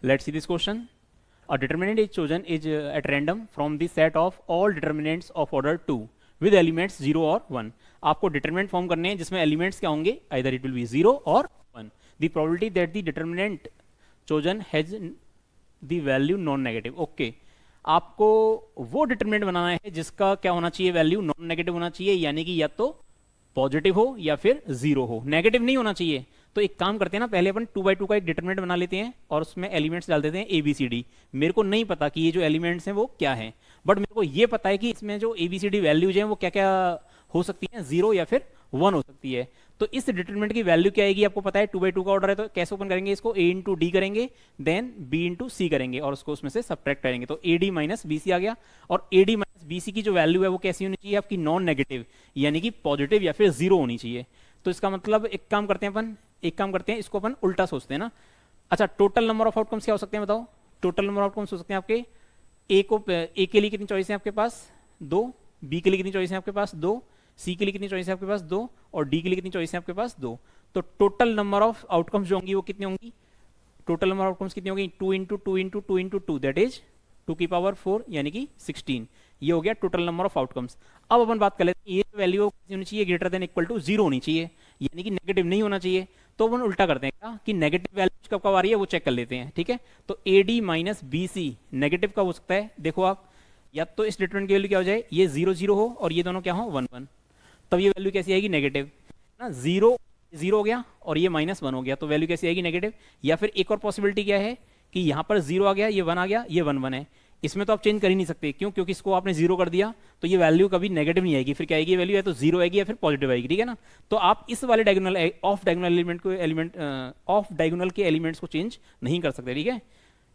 Let's see this question. A determinant is chosen is at random from the set of all determinants of order 2 with elements 0 और 1. आपको determinant form करने हैं जिसमें elements क्या होंगे, either it will be 0 or 1. The probability that the determinant chosen has the value non-negative. Okay. आपको वो determinant बनाना है जिसका क्या होना चाहिए, वैल्यू नॉन नेगेटिव होना चाहिए, यानी कि या तो पॉजिटिव हो या फिर जीरो हो, नेगेटिव नहीं होना चाहिए. तो एक काम करते हैं ना, पहले अपन 2/2 का एक डिटरमिनेंट बना लेते हैं और उसमें एलिमेंट्स डाल देते हैं ए बी सी डी. मेरे को नहीं पता कि ये जो एलिमेंट्स हैं वो क्या हैं, बट मेरे को ये पता है कि इसमें जो A B C D values हैं वो क्या क्या हो सकती हैं, 0 या फिर 1 हो सकती है. तो इस डिटरमिनेंट की वैल्यू क्या आएगी, आपको पता है 2/2 का ऑर्डर है, तो कैसे ओपन करेंगे इसको, a इंटू डी करेंगे, देन b इंटू सी करेंगे और उसको उसमें से सब्ट्रैक्ट करेंगे. तो ad माइनस बी सी आ गया. और ad माइनस बी सी की जो वैल्यू है वो कैसी होनी चाहिए आपकी, नॉन नेगेटिव, यानी कि पॉजिटिव या फिर जीरो होनी चाहिए. तो इसका मतलब एक काम करते हैं अपन, इसको अपन उल्टा सोचते हैं ना. अच्छा, टोटल नंबर ऑफ आउटकम्स क्या हो सकते हैं बताओ. टोटल नंबर ऑफ आउटकम्स हो सकते हैं आपके, ए के लिए कितनी चॉइस है आपके पास, 2, बी के लिए कितनी चॉइस है आपके पास, 2, सी के लिए कितनी चॉइस है आपके पास, 2, और डी के लिए कितनी चॉइस है आपके पास, 2. तो टोटल नंबर ऑफ आउटकम्स जो होंगी वो कितनी होंगी, टोटल नंबर ऑफ आउटकम्स कितनी होंगी, 2 into 2 into 2 into 2, that is 2 की पावर 4 यानी कि 16. ये हो गया टोटल नंबर ऑफ आउटकम्स. अब अपन बात कर लेते हैं, ये वैल्यू होनी चाहिए ग्रेटर देन इक्वल टू 0 होनी चाहिए, यानी कि नेगेटिव नहीं होना चाहिए. तो अपन उल्टा करते हैं क्या कि नेगेटिव वैल्यू कब कब आ रही है वो चेक कर लेते हैं. ठीक है, तो A D minus B C negative कब हो सकता है, देखो आप, या तो इस डिटरमिनेंट की वैल्यू क्या हो जाए, ये 0 0 हो और ये दोनों क्या हो 1 1, तब ये वैल्यू कैसी आएगी, नेगेटिव ना. 0 0 हो गया और ये -1 हो गया, तो वैल्यू कैसी आएगी, नेगेटिव. या फिर एक और पॉसिबिलिटी क्या है कि यहाँ पर 0 आ गया, ये 1 आ गया, ये 1 1 है. इसमें तो आप चेंज कर ही नहीं सकते, क्यों, क्योंकि इसको आपने 0 कर दिया तो ये वैल्यू कभी नेगेटिव नहीं आएगी, फिर क्या आएगी वैल्यू, या तो 0 आएगी या फिर पॉजिटिव आएगी. ठीक है ना. तो आप इस वाले डायगोनल ऑफ डायगोनल एलिमेंट को ऑफ डायगोनल के एलिमेंट्स को चेंज नहीं कर सकते. ठीक है,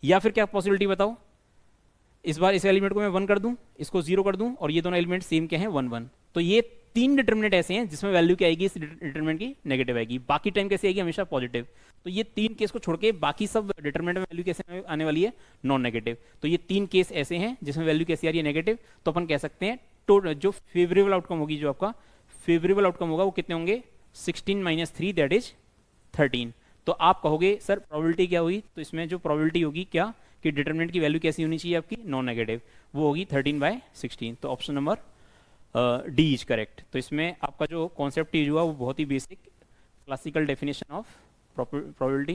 या फिर क्या पॉसिबिलिटी बताओ, इस बार इस एलिमेंट को मैं 1 कर दूं, इसको 0 कर दूं, और ये दोनों एलिमेंट सेम क्या हैं, 1 1. तो ये 3 डिटरमिनेंट ऐसे हैं जिसमें वैल्यू क्या आएगी, इस डिटरमिनेंट की नेगेटिव आएगी, बाकी टाइम कैसे आएगी, हमेशा पॉजिटिव. तो ये 3 केस को छोड़ के बाकी सब डिटरमिनेंट में वैल्यू कैसे आने वाली है, नॉन नेगेटिव. तो ये 3 केस ऐसे हैं जिसमें वैल्यू कैसी आ रही है, नेगेटिव. तो अपन कह सकते हैं जो फेवरेबल आउटकम होगी, जो आपका फेवरेबल आउटकम होगा वो कितने होंगे, 16 - 3 दैट इज 13. तो आप कहोगे सर प्रोबेबिलिटी क्या हुई, तो इसमें जो प्रोबेबिलिटी होगी क्या कि डिटरमिनेंट की वैल्यू कैसी होनी चाहिए आपकी, नॉन नेगेटिव, वो होगी 13/16. तो option number D is correct. तो इसमें आपका जो कॉन्सेप्ट यूज हुआ वो बहुत ही basic classical definition of probability